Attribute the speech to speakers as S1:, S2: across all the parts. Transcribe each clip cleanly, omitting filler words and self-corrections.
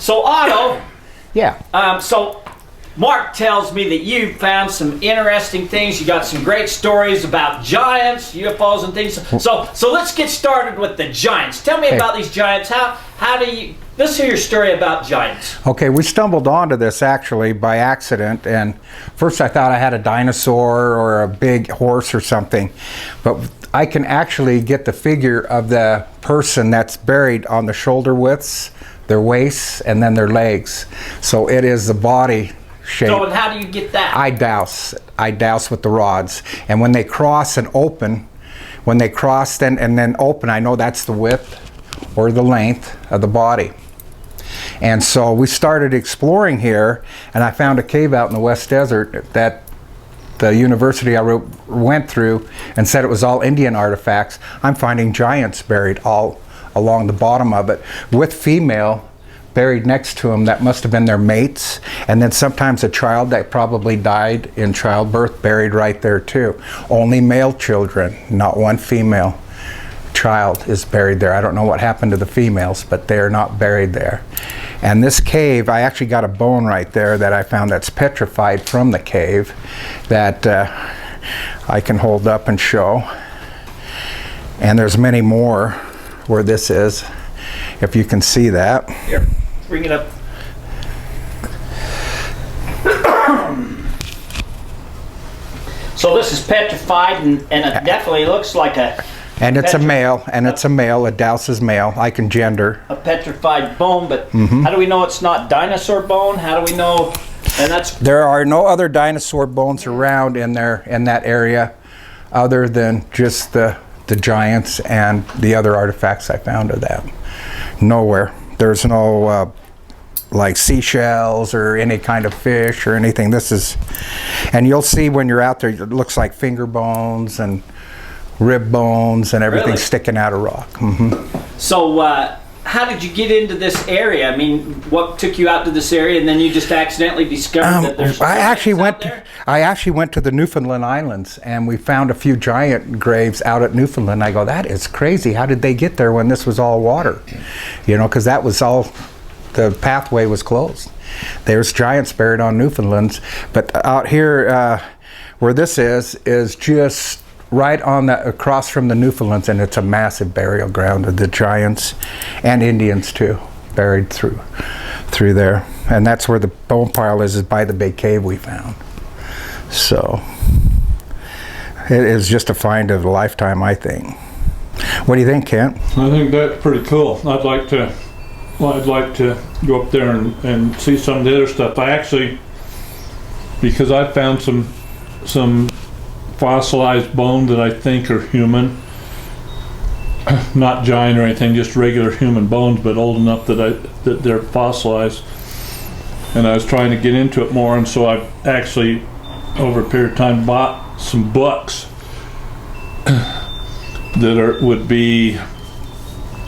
S1: So Otto,
S2: Yeah.
S1: so Mark tells me that you found some interesting things. You got some great stories about giants, UFOs, and things. So let's get started with the giants. Tell me about these giants. How do you? Let's hear your story about giants.
S2: Okay, we stumbled onto this actually by accident, and first I thought I had a dinosaur or a big horse or something, but I can actually get the figure of the person that's buried on the shoulder widths, their waists, and then their legs. So it is the body shape.
S1: So how do you get that?
S2: I douse with the rods, and when they cross and open, when they cross and then open, I know that's the width or the length of the body. And so we started exploring here, and I found a cave out in the West Desert that the university I went through and said it was all Indian artifacts. I'm finding giants buried all along the bottom of it with female buried next to them that must have been their mates, and then sometimes a child that probably died in childbirth buried right there too. Only male children, not one female child is buried there. I don't know what happened to the females, but they are not buried there. And this cave, I actually got a bone right there that I found that's petrified from the cave that I can hold up and show. And there's many more where this is, if you can see that.
S1: Here, bring it up. So this is petrified, and it definitely looks like a...
S2: And it's a male, and it's a male. A douse is male. I can gender.
S1: A petrified bone, but how do we know it's not dinosaur bone? How do we know? And that's...
S2: There are no other dinosaur bones around in that area other than just the giants and the other artifacts I found of that. Nowhere. There's no like seashells or any kind of fish or anything. This is, and you'll see when you're out there, it looks like finger bones and rib bones and everything sticking out of rock.
S1: So how did you get into this area? I mean, what took you out to this area, and then you just accidentally discovered that there's
S2: I actually went to the Newfoundland Islands, and we found a few giant graves out at Newfoundland. I go, that is crazy. How did they get there when this was all water? You know, because that was all, the pathway was closed. There's giants buried on Newfoundlands, but out here where this is just right on the across from the Newfoundlands, and it's a massive burial ground of the giants and Indians too, buried through there. And that's where the bone pile is by the big cave we found. So it is just a find of a lifetime, I think. What do you think, Kent?
S3: I think that's pretty cool. I'd like to go up there and see some of the other stuff. I actually, because I found some fossilized bone that I think are human, not giant or anything, just regular human bones, but old enough that they're fossilized. And I was trying to get into it more, and so I've actually, over a period of time, bought some books that would be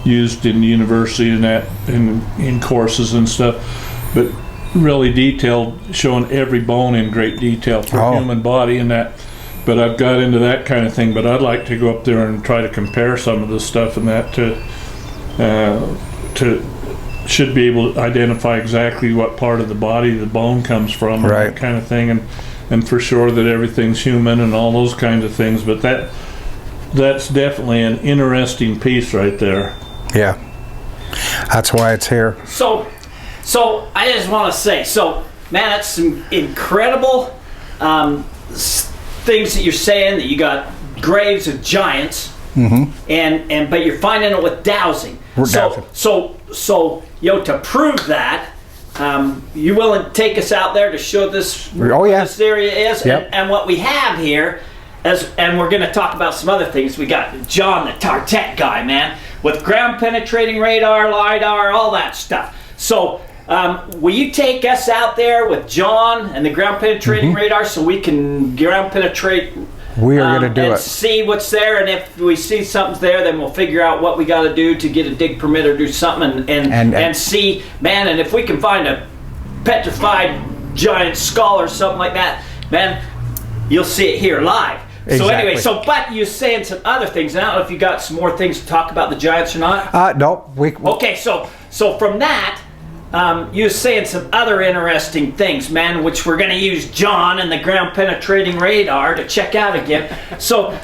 S3: used in the university and that in courses and stuff, but really detailed, showing every bone in great detail for a human body and that. But I've got into that kind of thing, but I'd like to go up there and try to compare some of the stuff and that should be able to identify exactly what part of the body the bone comes from, right, and that kind of thing, and for sure that everything's human and all those kinds of things. But that's definitely an interesting piece right there.
S2: Yeah, that's why it's here.
S1: So I just want to say, man, that's some incredible things that you're saying, that you got graves of giants, and but you're finding it with dowsing. So to prove that, you willing to take us out there to show this what this area is?
S2: Yep.
S1: And what we have here, and we're going to talk about some other things. We got John, the Tartet guy, man, with ground penetrating radar, LiDAR, all that stuff. So will you take us out there with John and the ground penetrating radar so we can ground penetrate?
S2: We are going to do it.
S1: See what's there, and if we see something's there, then we'll figure out what we got to do to get a dig permit or do something, and see, man. And if we can find a petrified giant skull or something like that, man, you'll see it here live. Exactly. So anyway, but you're saying some other things, and I don't know if you got some more things to talk about the giants or not.
S2: No.
S1: Okay, so from that, you were saying some other interesting things, man, which we're going to use John and the ground penetrating radar to check out again. So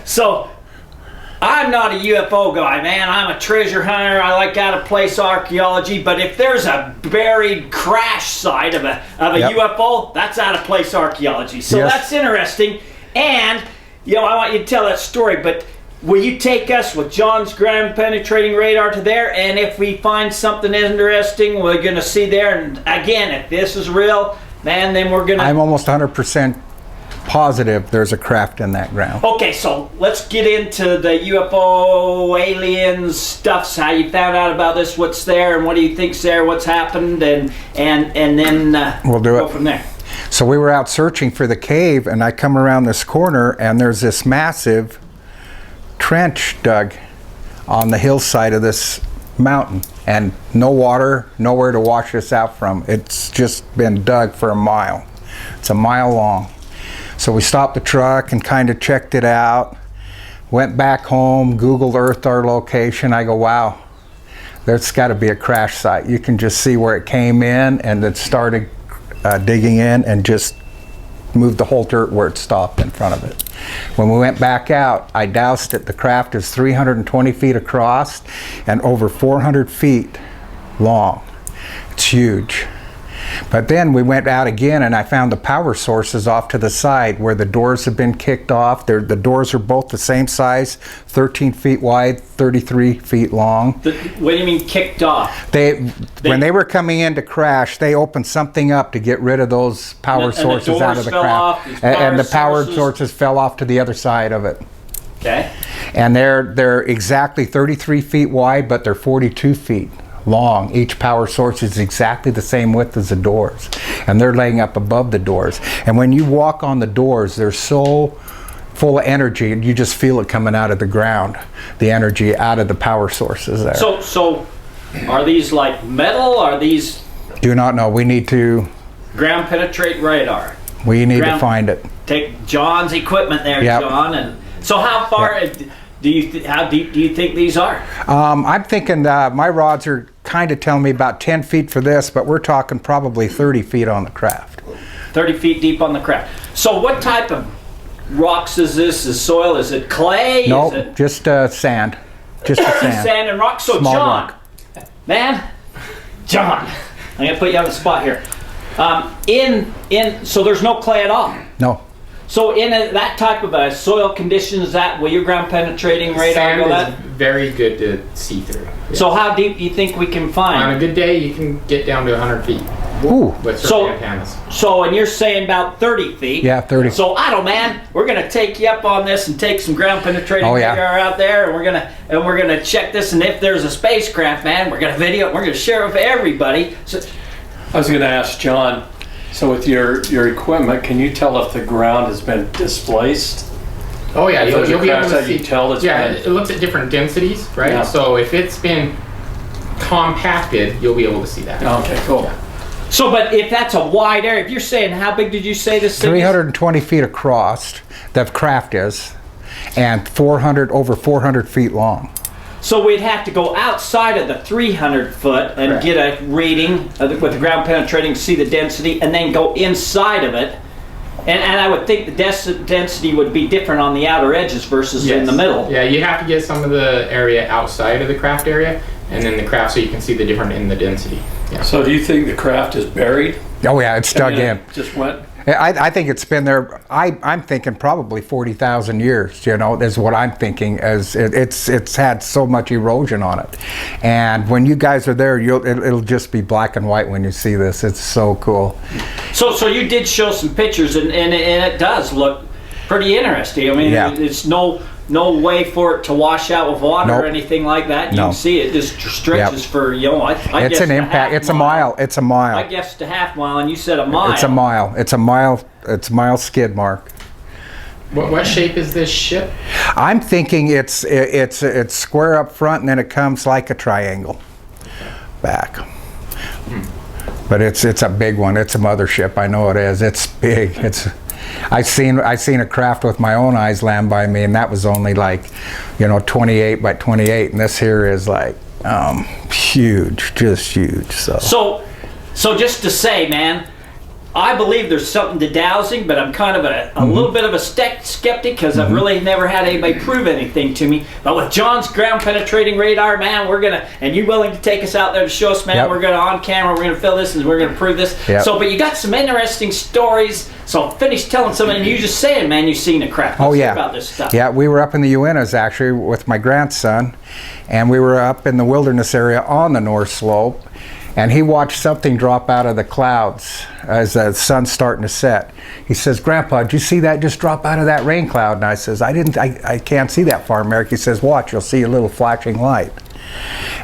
S1: I'm not a UFO guy, man. I'm a treasure hunter. I like out of place archaeology. But if there's a buried crash site of a UFO, that's out of place archaeology. So that's interesting. And I want you to tell that story. But will you take us with John's ground penetrating radar to there? And if we find something interesting, we're going to see there. And again, if this is real, man, then we're going to.
S2: I'm almost 100% positive there's a craft in that ground.
S1: Okay, so let's get into the UFO aliens stuff. How you found out about this? What's there, and what do you think's there? What's happened, and then
S2: we'll
S1: go from there.
S2: So we were out searching for the cave, and I come around this corner, and there's this massive trench dug on the hillside of this mountain, and no water, nowhere to wash this out from. It's just been dug for a mile. It's a mile long. So we stopped the truck and kind of checked it out, went back home, Googled Earth our location. I go, wow, there's got to be a crash site. You can just see where it came in, and it started digging in and just moved the whole dirt where it stopped in front of it. When we went back out, I doused it. The craft is 320 feet across and over 400 feet long. It's huge. But then we went out again, and I found the power sources off to the side where the doors have been kicked off. The doors are both the same size, 13 feet wide, 33 feet long.
S1: What do you mean kicked off?
S2: When they were coming in to crash, they opened something up to get rid of those power sources out of the craft. And the power sources fell off to the other side of it.
S1: Okay.
S2: And they're exactly 33 feet wide, but they're 42 feet long. Each power source is exactly the same width as the doors, and they're laying up above the doors. And when you walk on the doors, they're so full of energy, and you just feel it coming out of the ground, the energy out of the power sources there.
S1: So are these like metal? Are these?
S2: Do not know. We need to
S1: ground penetrate radar.
S2: We need to find it.
S1: Take John's equipment there, John. And so how far? How deep do you think these are?
S2: I'm thinking my rods are kind of telling me about 10 feet for this, but we're talking probably 30 feet on the craft.
S1: 30 feet deep on the craft. So what type of rocks is this? Is soil? Is it clay?
S2: No, just sand. Just sand.
S1: Sand and rock. So
S2: small
S1: John,
S2: rock.
S1: Man, John, I'm gonna put you on the spot here. So there's no clay at all.
S2: No.
S1: So in that type of a soil condition, will your ground penetrating radar go that?
S4: Sand is very good to see through. Yeah.
S1: So how deep do you think we can find?
S4: On a good day, you can get down to 100 feet.
S2: Ooh.
S4: With certain antennas.
S1: So, and you're saying about 30 feet.
S2: Yeah, 30.
S1: So Otto, man, we're gonna take you up on this and take some ground penetrating radar out there, and we're gonna check this. And if there's a spacecraft, man, we're gonna video it. We're gonna share it with everybody. So,
S5: I was gonna ask John. So with your equipment, can you tell if the ground has been displaced?
S4: Oh yeah, you'll be able to see.
S5: It
S4: looks at different densities, right? Yeah. So if it's been compacted, you'll be able to see that.
S5: Okay, cool.
S4: Yeah.
S1: So, but if that's a wide area, if you're saying, how big did you say this thing
S2: 320 is? Feet across, the craft is, and over 400 feet long.
S1: So we'd have to go outside of the 300 foot and get a reading with the ground penetrating, see the density, and then go inside of it. And I would think the density would be different on the outer edges versus in the middle.
S4: Yeah, you have to get some of the area outside of the craft area, and then the craft so you can see the difference in the density. Yeah.
S5: So do you think the craft is buried?
S2: Oh yeah, it's dug in.
S5: It just went.
S2: I think it's been there. I'm thinking probably 40,000 years. Is what I'm thinking. As it's had so much erosion on it, and when you guys are there, it'll just be black and white when you see this. It's so cool.
S1: So you did show some pictures, and it does look pretty interesting. I mean, it's no way for it to wash out with water or anything like that. You can see it just stretches for, I
S2: it's
S1: guess
S2: an impact. It's a mile. It's a mile.
S1: I guessed a half mile, and you said a mile.
S2: It's a mile. It's a mile. It's a mile skid mark.
S4: What shape is this ship?
S2: I'm thinking it's square up front, and then it comes like a triangle back. But it's a big one. It's a mothership. I know it is. It's big. I seen a craft with my own eyes land by me, and that was only like 28 by 28, and this here is like huge, just huge. So
S1: So just to say, man, I believe there's something to dowsing, but I'm kind of a little bit of a skeptic because I've really never had anybody prove anything to me. But with John's ground penetrating radar, man, we're gonna, and you willing to take us out there to show us, man, we're gonna on camera, we're gonna fill this and we're gonna prove this. So, but you got some interesting stories. So finish telling something. And you just saying, man, you've seen a crap. Let's hear about this stuff.
S2: Yeah, we were up in the Uintas actually with my grandson, and we were up in the wilderness area on the North Slope. And he watched something drop out of the clouds as the sun's starting to set. He says, "Grandpa, did you see that just drop out of that rain cloud?" And I says, I can't see that far, Merrick." He says, "Watch, you'll see a little flashing light."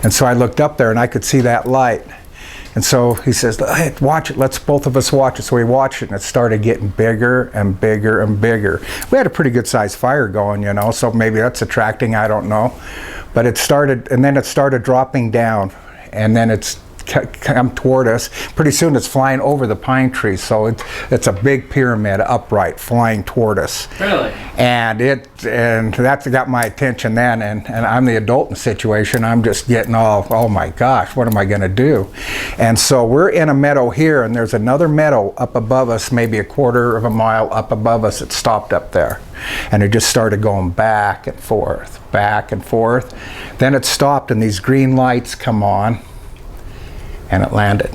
S2: And so I looked up there and I could see that light. And so he says, "Hey, watch it, let's both of us watch it." So we watched it and it started getting bigger and bigger and bigger. We had a pretty good sized fire going, you know, so maybe that's attracting, I don't know. But it started, and then it started dropping down, and then it's come toward us. Pretty soon it's flying over the pine trees, so it's a big pyramid upright flying toward us.
S1: Really?
S2: And that got my attention then, and I'm the adult in the situation. I'm just getting all, oh my gosh, what am I going to do? And so we're in a meadow here, and there's another meadow up above us, maybe a quarter of a mile up above us. It stopped up there, and it just started going back and forth, back and forth. Then it stopped, and these green lights come on, and it landed.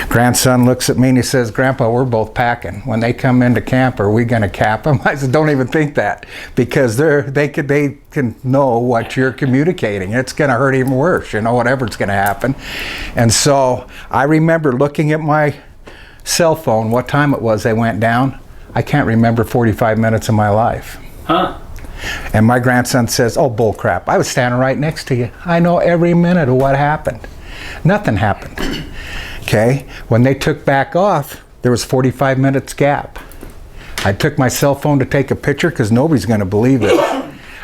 S2: Grandson looks at me and he says, "Grandpa, we're both packing. When they come into camp, are we going to cap them?" I said, "Don't even think that, because they can know what you're communicating. It's going to hurt even worse, you know, whatever's going to happen." And so I remember looking at my cell phone, what time it was they went down. I can't remember 45 minutes of my life.
S1: Huh?
S2: And my grandson says, "Oh, bull crap. I was standing right next to you. I know every minute of what happened." Nothing happened. Okay, when they took back off, there was 45 minutes gap. I took my cell phone to take a picture because nobody's going to believe it.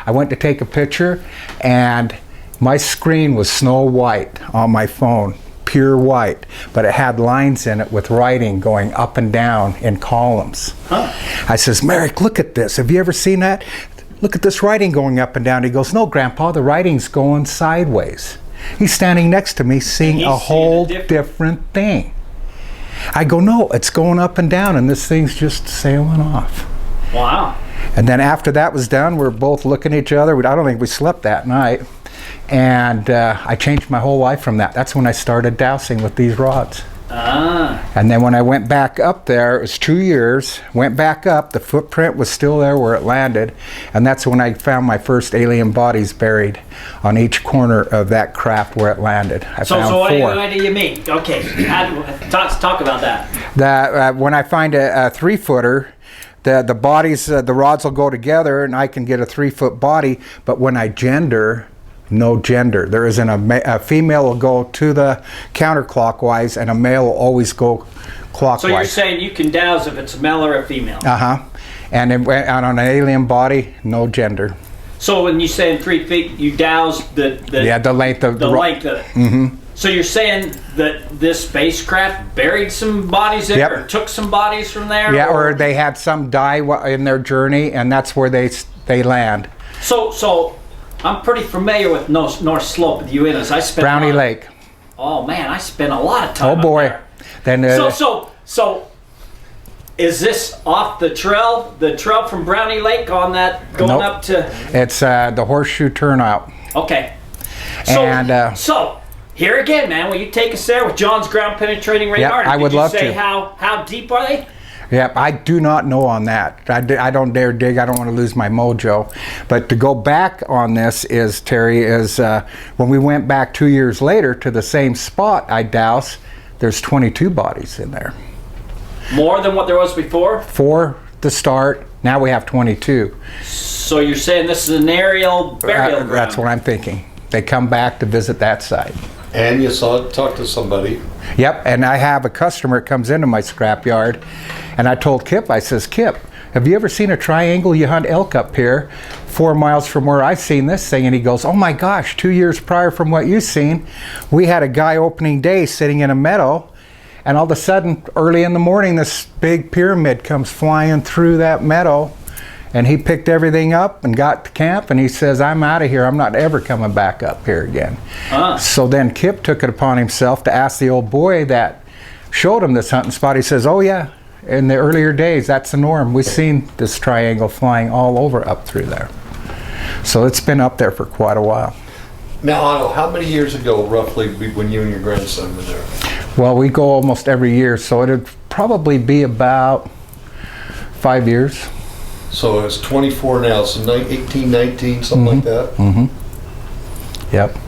S2: I went to take a picture, and my screen was snow white on my phone, pure white, but it had lines in it with writing going up and down in columns.
S1: Huh.
S2: I says, "Merrick, look at this. Have you ever seen that? Look at this writing going up and down." He goes, "No, Grandpa, the writing's going sideways." He's standing next to me seeing a whole different thing. I go, "No, it's going up and down, and this thing's just sailing off."
S1: Wow.
S2: And then after that was done, we're both looking at each other. I don't think we slept that night. And I changed my whole life from that. That's when I started dowsing with these rods.
S1: Ah.
S2: And then when I went back up there, it was 2 years, went back up, the footprint was still there where it landed, and that's when I found my first alien bodies buried on each corner of that craft where it landed. I found
S1: So what
S2: four.
S1: do you mean? Okay, talk about that.
S2: When I find a 3-footer, the bodies, the rods will go together, and I can get a 3-foot body, but when I gender, no gender. There isn't a female will go to the counterclockwise, and a male will always go clockwise.
S1: So you're saying you can douse if it's a male or a female?
S2: Uh-huh. And on an alien body, no gender.
S1: So when you say in 3 feet, you douse the
S2: length of
S1: the length of it.
S2: Mm-hmm.
S1: So you're saying that this spacecraft buried some bodies there,
S2: Yep.
S1: or took some bodies from there?
S2: Yeah, or they had some die in their journey, and that's where they land.
S1: So I'm pretty familiar with North Slope of the Uintas. I spent
S2: Brownie Lake.
S1: Oh man, I spent a lot of time.
S2: Oh boy.
S1: Up there.
S2: Then
S1: So is this off the trail from Brownie Lake on that going
S2: Nope.
S1: up to?
S2: It's the horseshoe turnout.
S1: Okay. So,
S2: And
S1: so here again, man, will you take us there with John's ground penetrating radar?
S2: I would love
S1: Did you say
S2: to.
S1: how deep are they?
S2: Yep, I do not know on that. I don't dare dig. I don't want to lose my mojo. But to go back on this is, Terry, when we went back 2 years later to the same spot I doused, there's 22 bodies in there.
S1: More than what there was before?
S2: 4 to start, now we have 22.
S1: So you're saying this is an aerial burial ground?
S2: That's what I'm thinking. They come back to visit that site.
S6: And you talked to somebody.
S2: Yep, and I have a customer that comes into my scrapyard, and I told Kip, I says, "Kip, have you ever seen a triangle? You hunt elk up here 4 miles from where I've seen this thing." And he goes, "Oh my gosh, 2 years prior from what you've seen, we had a guy opening day sitting in a meadow, and all of a sudden, early in the morning, this big pyramid comes flying through that meadow, and he picked everything up and got to camp, and he says, 'I'm out of here. I'm not ever coming back up here again.'" So then Kip took it upon himself to ask the old boy that showed him this hunting spot. He says, oh yeah, in the earlier days, that's the norm. We've seen this triangle flying all over up through there. So it's been up there for quite a while.
S6: Now, Otto, how many years ago, roughly, when you and your grandson were there?
S2: Well, we go almost every year, so it'd probably be about 5 years.
S6: So it's 24 now, so 18, 19, something like that?
S2: Mm-hmm. Yep.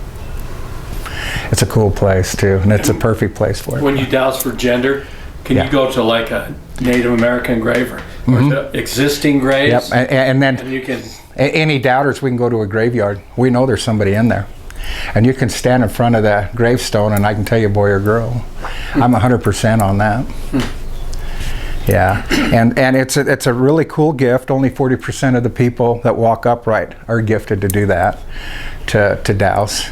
S2: It's a cool place, too, and it's a perfect place for it.
S5: When you douse for gender, can you go to like a Native American grave or the existing graves?
S2: Yep, and then
S5: and you can...
S2: any doubters, we can go to a graveyard. We know there's somebody in there. And you can stand in front of the gravestone and I can tell you boy or girl. I'm 100% on that. Yeah, and it's a really cool gift. Only 40% of the people that walk upright are gifted to do that, to douse.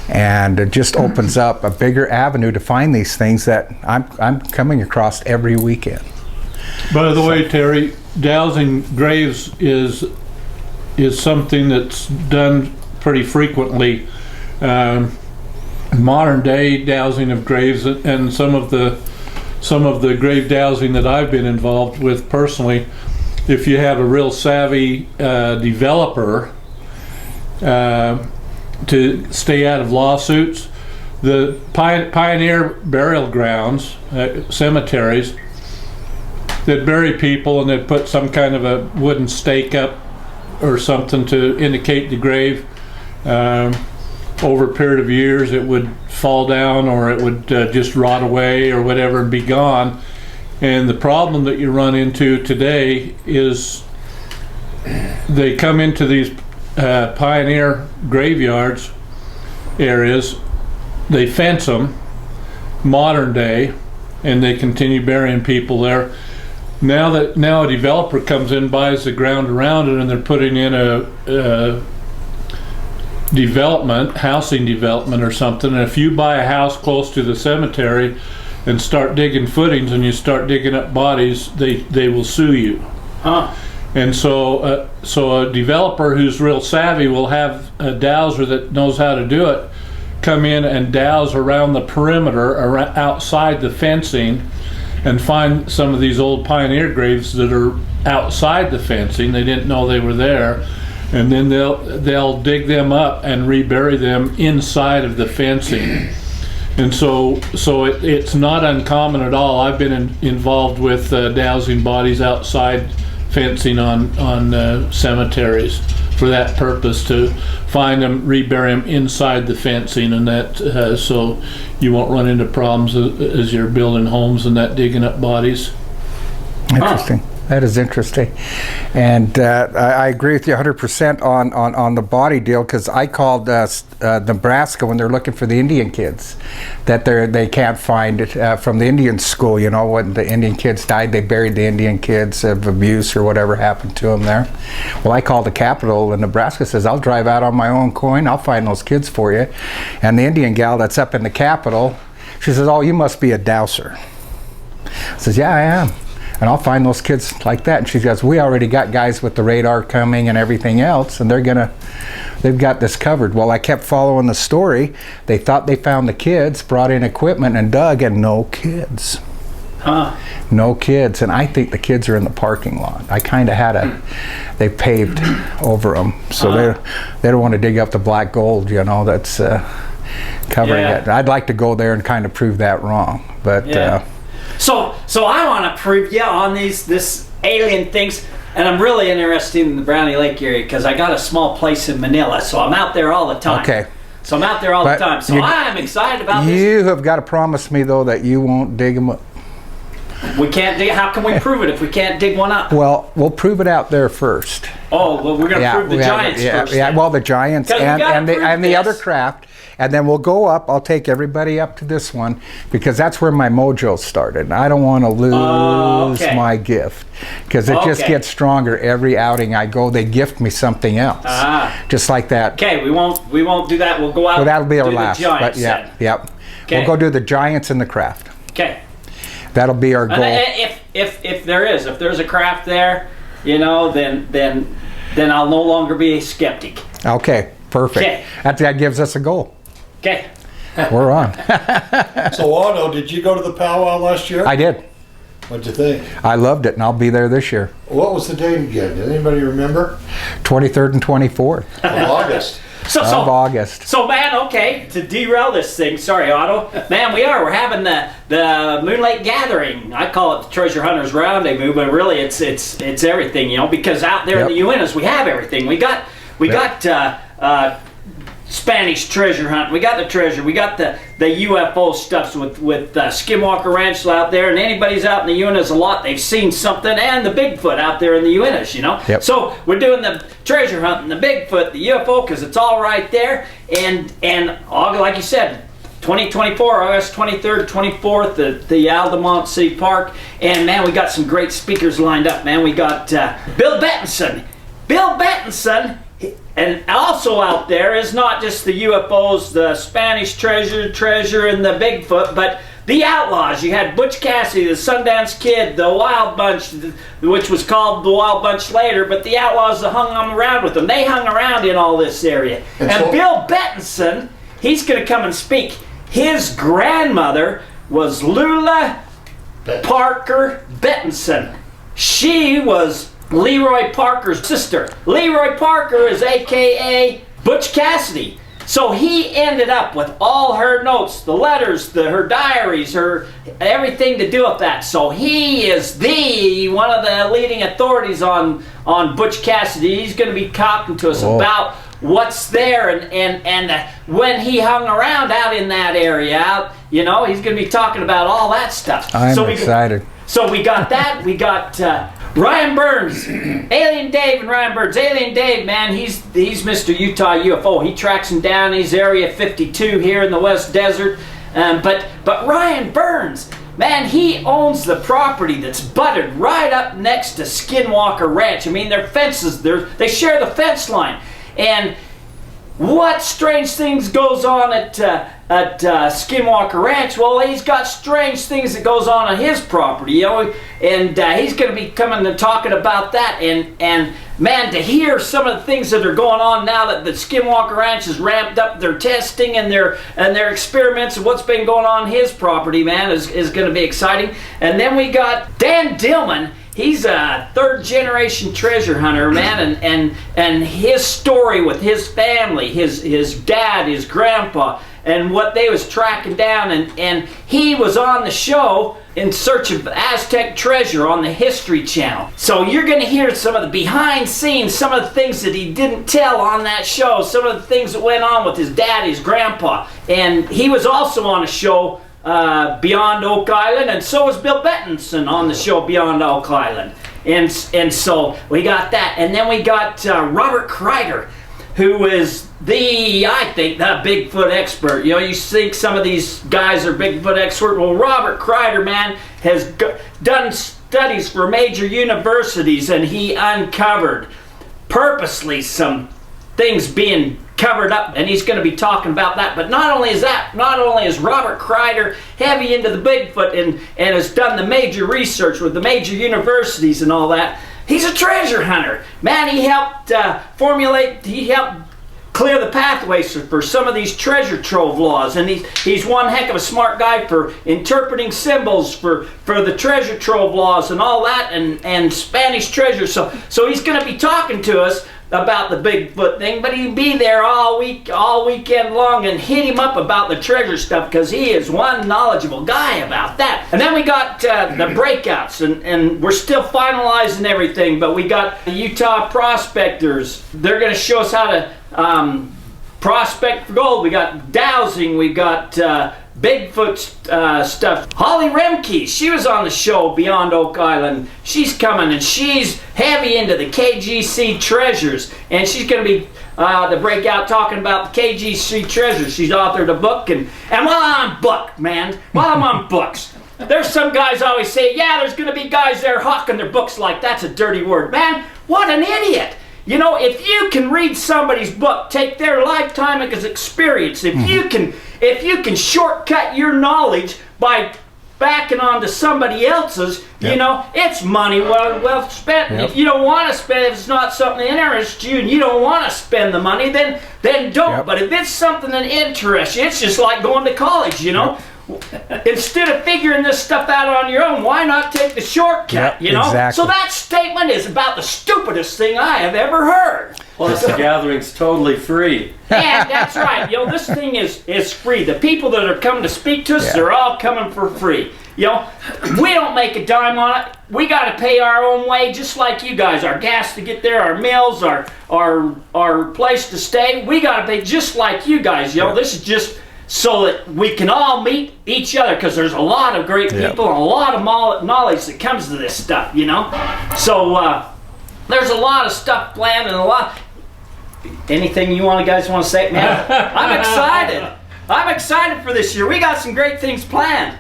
S2: And it just opens up a bigger avenue to find these things that I'm coming across every weekend.
S3: By the way, Terry, dowsing graves is something that's done pretty frequently. Modern day dowsing of graves and some of the grave dowsing that I've been involved with personally, if you have a real savvy developer to stay out of lawsuits, the pioneer burial grounds, cemeteries, that bury people and they'd put some kind of a wooden stake up or something to indicate the grave. Over a period of years it would fall down or it would just rot away or whatever and be gone. And the problem that you run into today is they come into these pioneer graveyards areas, they fence them modern day and they continue burying people there. Now a developer comes in, buys the ground around it, and they're putting in a housing development or something. And if you buy a house close to the cemetery and start digging footings and you start digging up bodies, they will sue you.
S1: Huh.
S3: And so a developer who's real savvy will have a dowser that knows how to do it come in and douse around the perimeter outside the fencing and find some of these old pioneer graves that are outside the fencing. They didn't know they were there. And then they'll dig them up and rebury them inside of the fencing. And so it's not uncommon at all. I've been involved with dowsing bodies outside fencing on cemeteries for that purpose, to find them, rebury them inside the fencing, and that so you won't run into problems as you're building homes and that, digging up bodies.
S2: Interesting. That is interesting, and I agree with you 100% on the body deal, because I called Nebraska when they're looking for the Indian kids that they can't find it from the Indian school. You know, when the Indian kids died, they buried the Indian kids of abuse or whatever happened to them there. Well, I called the Capitol, and Nebraska says, I'll drive out on my own coin, I'll find those kids for you. And the Indian gal that's up in the Capitol, she says, oh, you must be a dowser. I says, yeah, I am. And I'll find those kids like that. And she goes, we already got guys with the radar coming and everything else, and they've got this covered. Well, I kept following the story. They thought they found the kids, brought in equipment and dug, and no kids.
S1: Huh.
S2: No kids. And I think the kids are in the parking lot. I kind of had they paved over them. So they don't want to dig up the black gold, you know, that's covering it. I'd like to go there and kind of prove that wrong. But
S1: So I want to prove you on this alien things, and I'm really interested in the Brownie Lake area because I got a small place in Manila, so I'm out there all the time.
S2: Okay.
S1: So I'm out there all the time. So I'm excited about this.
S2: You have got to promise me though that you won't dig them up.
S1: We can't dig. How can we prove it if we can't dig one up?
S2: Well, we'll prove it out there first.
S1: Oh, well, we're going to prove the giants first.
S2: Yeah, well, the giants and the other craft. And then we'll go up. I'll take everybody up to this one because that's where my mojo started. And I don't want to lose my gift because it just gets stronger every outing I go. They gift me something else, just like that.
S1: Okay, we won't do that. We'll go out.
S2: Well, that'll be our last.
S1: Giants,
S2: yep. We'll go do the giants and the craft.
S1: Okay.
S2: That'll be our goal.
S1: And if there's a craft there, you know, then I'll no longer be a skeptic.
S2: Okay. Perfect.
S1: Okay.
S2: That gives us a goal.
S1: Okay.
S2: We're on.
S6: So Otto, did you go to the powwow last year?
S2: I did.
S6: What'd you think?
S2: I loved it, and I'll be there this year.
S6: What was the date again? Did anybody remember?
S2: 23rd and 24th
S6: Of August.
S2: of August.
S1: So man, okay, to derail this thing, sorry Otto, man, we're having the Moon Lake Gathering. I call it the Treasure Hunters Rendezvous, but really it's everything, you know, because out there in the Uintas we have everything. We got Spanish treasure hunt. We got the treasure. We got the UFO stuffs with Skinwalker Ranch out there, and anybody's out in the Uintas a lot, they've seen something, and the Bigfoot out there in the Uintas, you know.
S2: Yep.
S1: So we're doing the treasure hunt and the Bigfoot, the UFO, because it's all right there, and like you said, 2024, August 23rd, 24th at the Altamont City Park, and man, we got some great speakers lined up. Man, we got Bill Bettinson. Bill Bettinson. And also out there is not just the UFOs, the Spanish treasure, and the Bigfoot, but the outlaws. You had Butch Cassidy, the Sundance Kid, the Wild Bunch, which was called the Wild Bunch later, but the outlaws that hung around with them, they hung around in all this area. And
S6: so,
S1: Bill Bettinson, he's going to come and speak. His grandmother was Lula Parker Bettinson. She was Leroy Parker's sister. Leroy Parker is AKA Butch Cassidy. So he ended up with all her notes, the letters, her diaries, her everything to do with that. So he is one of the leading authorities on Butch Cassidy. He's going to be talking to us about what's there and when he hung around out in that area. You know, he's going to be talking about all that stuff.
S2: I'm excited.
S1: So we got that. We got Ryan Burns, Alien Dave and Ryan Burns. Alien Dave, man, he's Mr. Utah UFO. He tracks him down. He's Area 52 here in the West Desert. But Ryan Burns, man, he owns the property that's butted right up next to Skinwalker Ranch. I mean, their fences, they share the fence line. And what strange things goes on at Skinwalker Ranch? Well, he's got strange things that goes on his property, you know, and he's going to be coming and talking about that. And man, to hear some of the things that are going on now that the Skinwalker Ranch has ramped up their testing and their experiments and what's been going on his property, man, is going to be exciting. And then we got Dan Dillman. He's a third-generation treasure hunter, man, and his story with his family, his dad, his grandpa, and what they was tracking down, and he was on the show in search of Aztec treasure on the History Channel. So you're going to hear some of the behind scenes, some of the things that he didn't tell on that show, some of the things that went on with his dad, his grandpa, and he was also on a show Beyond Oak Island, and so was Bill Bettinson on the show Beyond Oak Island, and so we got that, and then we got Robert Kreider, who is I think the Bigfoot expert. You know, you think some of these guys are Bigfoot expert. Well, Robert Kreider, man, has done studies for major universities, and he uncovered purposely some things being covered up, and he's going to be talking about that. But not only is Robert Kreider heavy into the Bigfoot and has done the major research with the major universities and all that, he's a treasure hunter. Man, he helped clear the pathways for some of these treasure trove laws, and he's one heck of a smart guy for interpreting symbols for the treasure trove laws and all that, and Spanish treasure. So he's going to be talking to us about the Bigfoot thing, but he'd be there all weekend long, and hit him up about the treasure stuff, because he is one knowledgeable guy about that. And then we got the breakouts, and we're still finalizing everything, but we got the Utah prospectors. They're going to show us how to prospect for gold. We got dowsing, we got Bigfoot stuff. Holly Remke, she was on the show Beyond Oak Island. She's coming, and she's heavy into the KGC treasures, and she's going to be the breakout talking about the KGC treasures. She's authored a book, and while I'm on books, there's some guys always say, yeah, there's going to be guys there hawking their books like that's a dirty word. Man, what an idiot. You know, if you can read somebody's book, take their lifetime as experience, if you can shortcut your knowledge by backing onto somebody else's, you know, it's money well spent.
S2: Yep.
S1: If you don't want to spend, if it's not something that interests you and you don't want to spend the money, then don't.
S2: Yep.
S1: But if it's something that interests you, it's just like going to college, you know. Instead of figuring this stuff out on your own, why not take the shortcut,
S2: Yep,
S1: you know?
S2: exactly.
S1: So that statement is about the stupidest thing I have ever heard.
S5: Plus, the gathering's totally free.
S1: Yeah, that's right. You know, this thing is free. The people that are coming to speak to us,
S2: Yeah.
S1: they're all coming for free. You know, we don't make a dime on it. We got to pay our own way, just like you guys. Our gas to get there, our meals, our place to stay. We got to pay just like you guys. You know, this is just so that we can all meet each other, because there's a lot of great people and a lot of knowledge that comes to this stuff, you know. So there's a lot of stuff planned and a lot. Anything you guys want to say, man? I'm excited. I'm excited for this year. We got some great things planned.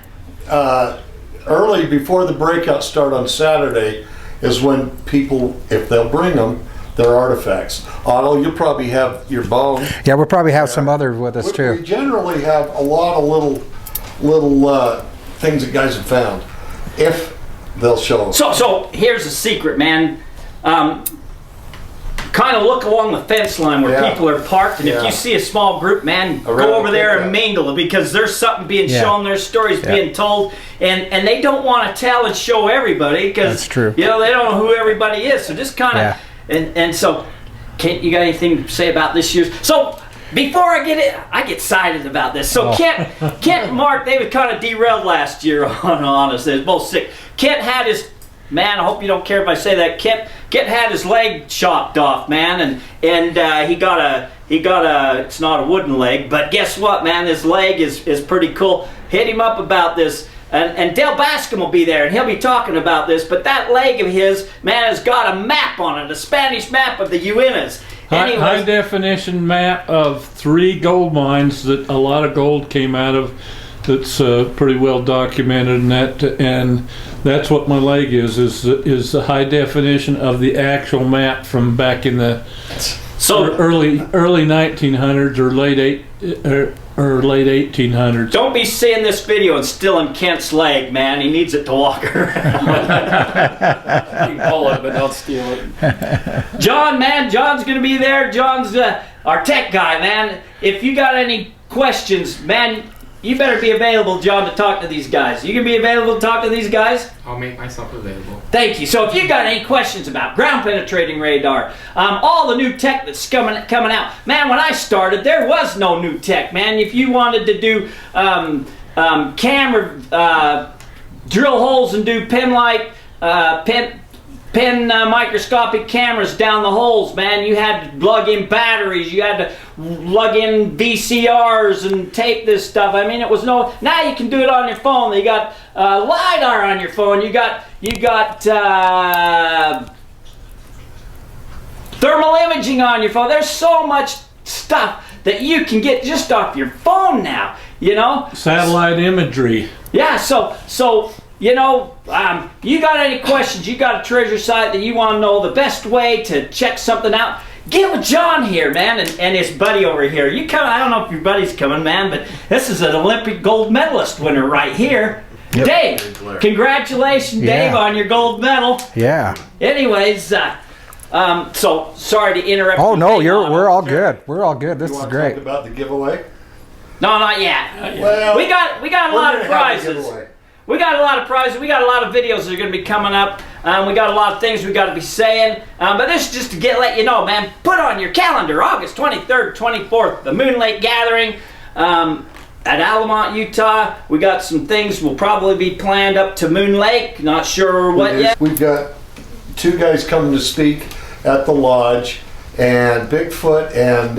S6: Early before the breakout start on Saturday is when people, if they'll bring them, their artifacts. Otto, you'll probably have your bone.
S2: Yeah, we'll probably have some others with us
S6: We
S2: too.
S6: generally have a lot of little things that guys have found, if they'll show them.
S1: So here's a secret, man. Kind of look along the fence line where people are parked, and if you see a small group, man, go over there and mingle, because there's something being shown, there's stories being told, and they don't want to tell and show everybody, because
S2: That's true.
S1: you know, they don't know who everybody is. So just kind of and so, Kent, you got anything to say about this year's? So before I get it, I get excited about this. So Kent and Mark, they were kind of derailed last year on us. They were both sick. Kent had his, man, I hope you don't care if I say that. Kent had his leg chopped off, man, and he got a, it's not a wooden leg, but guess what, man, his leg is pretty cool. Hit him up about this, and Dale Bascom will be there, and he'll be talking about this, but that leg of his, man, has got a map on it, a Spanish map of the Uintas.
S3: High definition map of 3 gold mines that a lot of gold came out of. That's pretty well documented, and that's what my leg is the high definition of the actual map from back in the early 1900s or late 1800s.
S1: Don't be seeing this video and stealing Kent's leg, man. He needs it to walk around.
S5: You can pull it, but don't steal it.
S1: John, man, John's gonna be there. John's our tech guy, man. If you got any questions, man, you better be available, John, to talk to these guys. You can be available to talk to these guys?
S4: I'll make myself available.
S1: Thank you. So if you got any questions about ground penetrating radar, all the new tech that's coming out, man, when I started, there was no new tech, man. If you wanted to do camera, drill holes and do pin microscopic cameras down the holes, man, you had to plug in batteries, you had to plug in VCRs and tape this stuff. I mean, it was now you can do it on your phone. You got LiDAR on your phone, you got thermal imaging on your phone. There's so much stuff that you can get just off your phone now, you know?
S3: Satellite imagery.
S1: Yeah, so you know, you got any questions, you got a treasure site that you want to know the best way to check something out, get with John here, man, and his buddy over here. You come, I don't know if your buddy's coming, man, but this is an Olympic gold medalist winner right here. Yep. Dave, congratulations, Dave, on your gold medal.
S2: Yeah.
S1: Anyways, so sorry to interrupt.
S2: Oh no, we're all good. We're all good. This is great.
S6: Talk about the giveaway?
S1: No, not yet.
S6: Well,
S1: we got a lot of prizes. We got a lot of prizes. We got a lot of videos that are going to be coming up. We got a lot of things we got to be saying. But this is just to let you know, man. Put on your calendar, August 23rd, 24th, the Moon Lake Gathering at Altamont, Utah. We got some things will probably be planned up to Moon Lake. Not sure what yet.
S6: We've got 2 guys coming to speak at the lodge, and Bigfoot and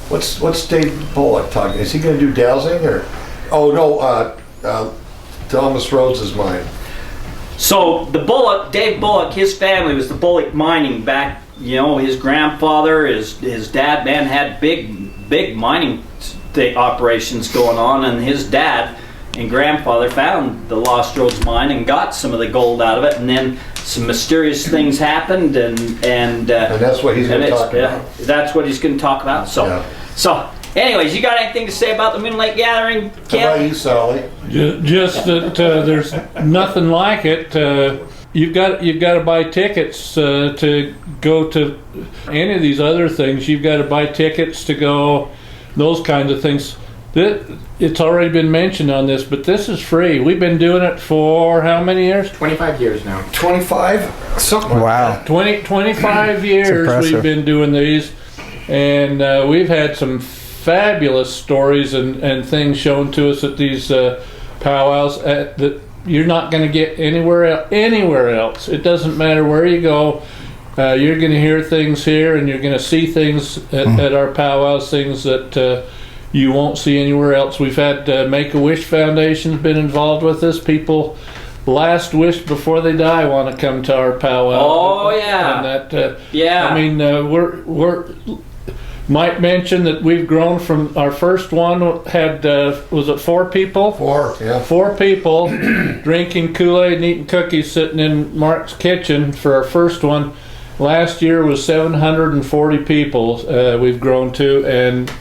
S6: what's Dave Bullock talking? Is he going to do dowsing or? Oh no. Thomas Rhodes is mine.
S1: So the Bullock, Dave Bullock, his family was the Bullock mining back. You know, his grandfather, his dad, man, had big mining operations going on, and his dad and grandfather found the Lost Roads mine and got some of the gold out of it, and then some mysterious things happened, and
S6: that's what he's going to talk about.
S1: That's what he's going to talk about. So. Anyways, you got anything to say about the Moon Lake Gathering, Kent?
S6: How about you, Sally?
S3: Just that there's nothing like it. You've got to buy tickets to go to any of these other things. You've got to buy tickets to go, those kinds of things. It's already been mentioned on this, but this is free. We've been doing it for how many years?
S4: 25 years now.
S6: 25? Something like
S2: Wow.
S3: 25 years
S2: impressive.
S3: we've been doing these, and we've had some fabulous stories and things shown to us at these powwows that you're not going to get anywhere else. It doesn't matter where you go. You're going to hear things here, and you're going to see things at our powwows, things that you won't see anywhere else. We've had Make-A-Wish Foundation's been involved with this. People last wish before they die want to come to our powwow.
S1: Oh yeah.
S3: And that
S1: Yeah.
S3: I mean, we're might mention that we've grown from our first one had was it 4 people?
S6: 4, yeah.
S3: 4 people drinking Kool-Aid and eating cookies sitting in Mark's kitchen for our first one. Last year was 740 people we've grown to, and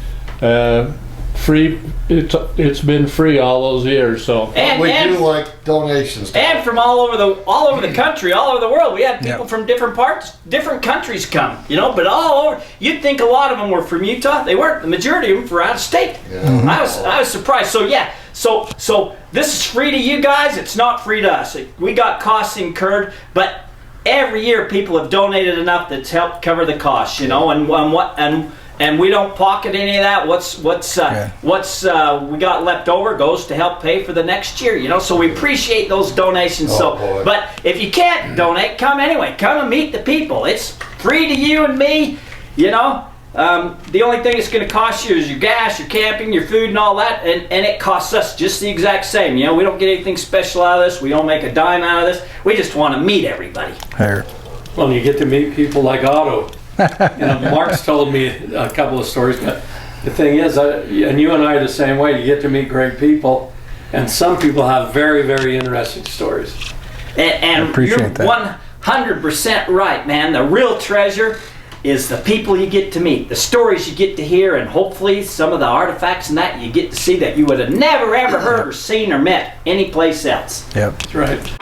S3: free. It's been free all those years. So
S1: And,
S6: We
S1: and,
S6: do like donations.
S1: and from all over the country, all over the world. We had people from different countries come, but all over. You'd think a lot of them were from Utah. They weren't. The majority of them were out of state.
S6: Yeah.
S1: I was surprised. So yeah, so this is free to you guys. It's not free to us. We got costs incurred, but every year people have donated enough that's helped cover the costs, and we don't pocket any of that. What's we got left over goes to help pay for the next year, So we appreciate those donations.
S6: Boy.
S1: But if you can't donate, come anyway. Come and meet the people. It's free to you and me, The only thing it's going to cost you is your gas, your camping, your food, and all that, and it costs us just the exact same. We don't get anything special out of this. We don't make a dime out of this. We just want to meet everybody.
S2: There.
S5: Well, you get to meet people like Otto. Mark's told me a couple of stories, but the thing is, and you and I are the same way, you get to meet great people, and some people have very, very interesting stories.
S1: And
S2: appreciate
S1: you're
S2: that.
S1: 100% right, man. The real treasure is the people you get to meet, the stories you get to hear, and hopefully some of the artifacts and that you get to see that you would have never, ever heard or seen or met anyplace else.
S2: Yep.
S5: That's right.